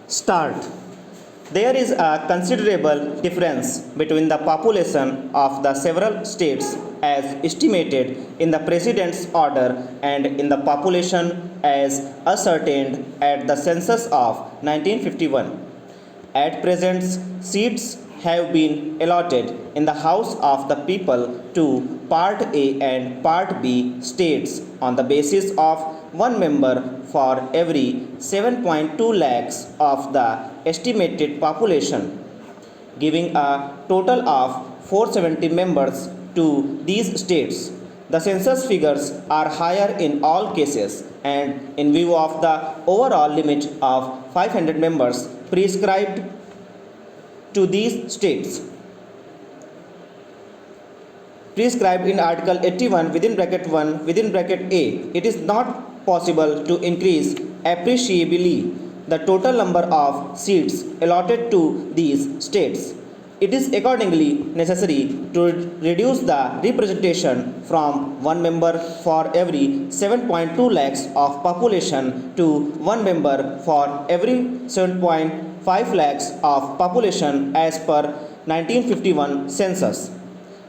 Start. There is a considerable difference between the population of the several states as estimated in the President's order and in the population as ascertained at the census of 1951. At present, seats have been allotted in the House of the People to Part A and Part B states on the basis of one member for every 7.2 lakhs of the estimated population, giving a total of 470 members to these states. The census figures are higher in all cases, and in view of the overall limit of 500 members prescribed to these states, prescribed in Article 81 within bracket 1 within bracket A, it is not possible to increase appreciably the total number of seats allotted to these states. It is accordingly necessary to reduce the representation from one member for every 7.2 lakhs of population to one member for every 7.5 lakhs of population as per 1951 census.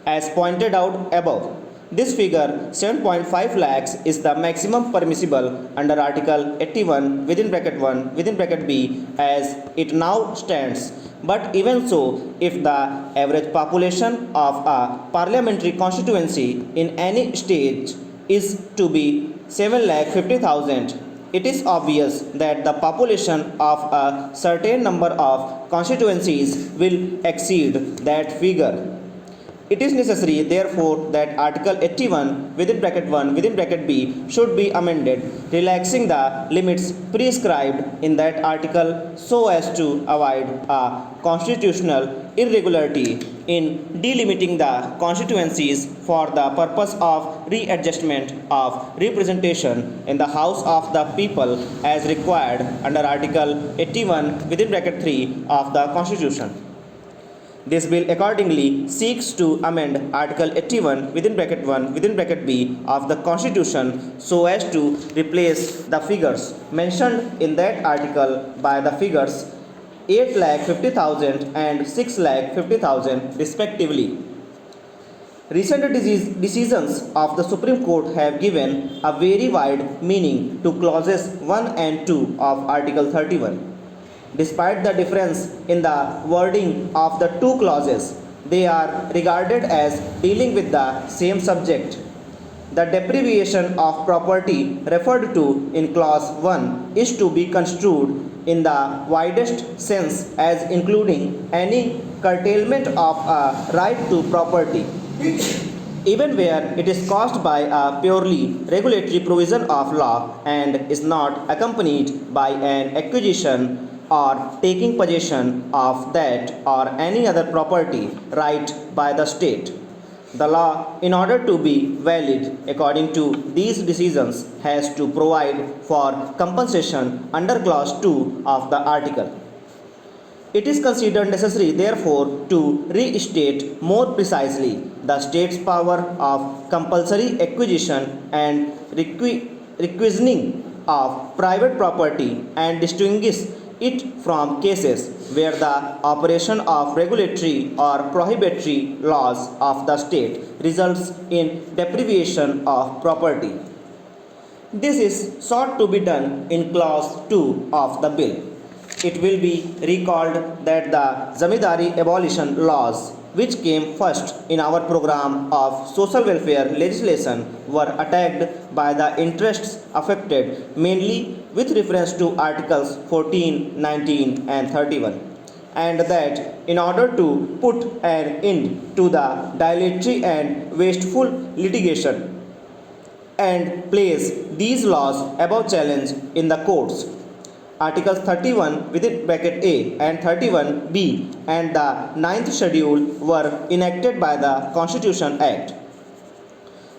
As pointed out above, this figure 7.5 lakhs is the maximum permissible under Article 81 within bracket 1 within bracket B as it now stands. But even so, if the average population of a parliamentary constituency in any state is to be 7,50,000, it is obvious that the population of a certain number of constituencies will exceed that figure. It is necessary, therefore, that Article 81 within bracket 1 within bracket B should be amended, relaxing the limits prescribed in that article so as to avoid a constitutional irregularity in delimiting the constituencies for the purpose of readjustment of representation in the House of the People as required under Article 81 within bracket 3 of the Constitution. This bill accordingly seeks to amend Article 81 within bracket 1 within bracket B of the Constitution so as to replace the figures mentioned in that article by the figures 8,50,000 and 6,50,000 respectively. Recent decisions of the Supreme Court have given a very wide meaning to clauses 1 and 2 of Article 31. Despite the difference in the wording of the two clauses, they are regarded as dealing with the same subject. The deprivation of property referred to in clause 1 is to be construed in the widest sense as including any curtailment of a right to property, even where it is caused by a purely regulatory provision of law and is not accompanied by an acquisition or taking possession of that or any other property right by the state. The law, in order to be valid according to these decisions, has to provide for compensation under clause 2 of the article. It is considered necessary, therefore, to restate more precisely the state's power of compulsory acquisition and requisitioning of private property and distinguish it from cases where the operation of regulatory or prohibitory laws of the state results in deprivation of property. This is sought to be done in clause 2 of the bill. It will be recalled that the Zamindari abolition laws, which came first in our program of social welfare legislation, were attacked by the interests affected mainly with reference to Articles 14, 19 and 31, and that in order to put an end to the dilatory and wasteful litigation and place these laws above challenge in the courts, Articles 31 within bracket A and 31B and the 9th schedule were enacted by the Constitution Act.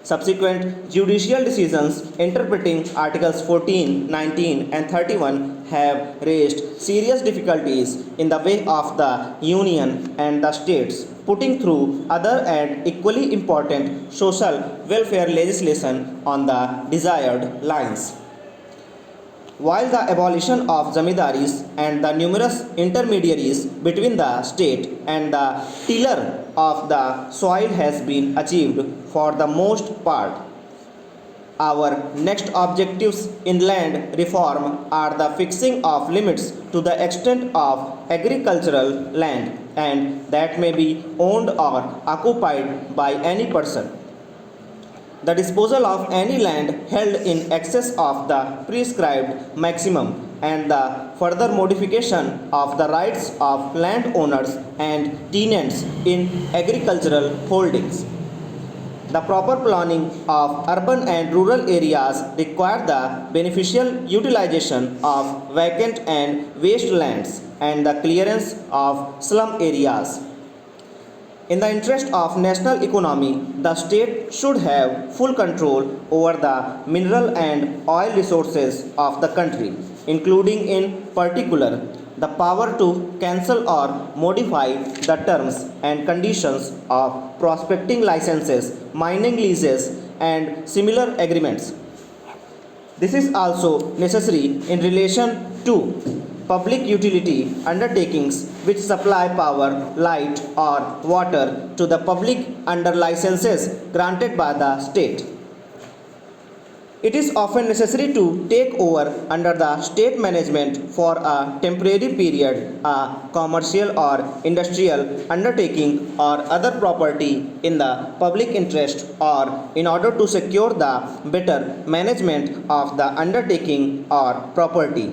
Subsequent judicial decisions interpreting Articles 14, 19 and 31 have raised serious difficulties in the way of the Union and the states putting through other and equally important social welfare legislation on the desired lines. While the abolition of zamindāris and the numerous intermediaries between the state and the tiller of the soil has been achieved for the most part, our next objectives in land reform are the fixing of limits to the extent of agricultural land and that may be owned or occupied by any person. The disposal of any land held in excess of the prescribed maximum and the further modification of the rights of landowners and tenants in agricultural holdings. The proper planning of urban and rural areas require the beneficial utilization of vacant and waste lands and the clearance of slum areas. In the interest of national economy, the state should have full control over the mineral and oil resources of the country, including in particular the power to cancel or modify the terms and conditions of prospecting licenses, mining leases, and similar agreements. This is also necessary in relation to public utility undertakings which supply power, light, or water to the public under licenses granted by the state. It is often necessary to take over under the state management for a temporary period a commercial or industrial undertaking or other property in the public interest or in order to secure the better management of the undertaking or property.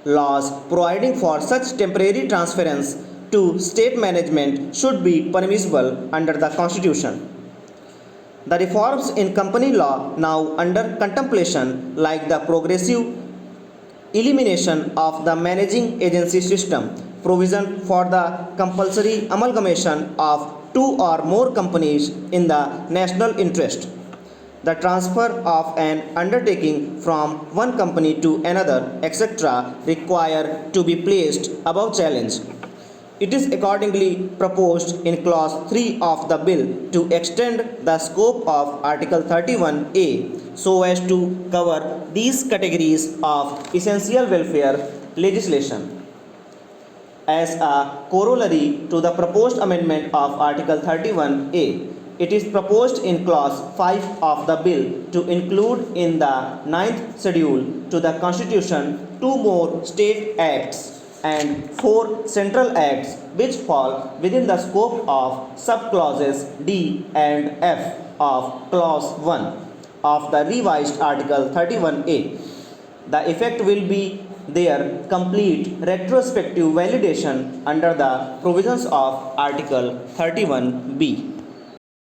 Laws providing for such temporary transference to state management should be permissible under the Constitution. The reforms in company law now under contemplation, like the progressive elimination of the managing agency system, provision for the compulsory amalgamation of two or more companies in the national interest, the transfer of an undertaking from one company to another, etc., require to be placed above challenge. It is accordingly proposed in clause 3 of the bill to extend the scope of Article 31A so as to cover these categories of essential welfare legislation. As a corollary to the proposed amendment of Article 31A, it is proposed in clause 5 of the bill to include in the 9th schedule to the Constitution two more state acts and 4 central acts which fall within the scope of subclauses D and F of clause 1 of the revised Article 31A. The effect will be their complete retrospective validation under the provisions of Article 31B.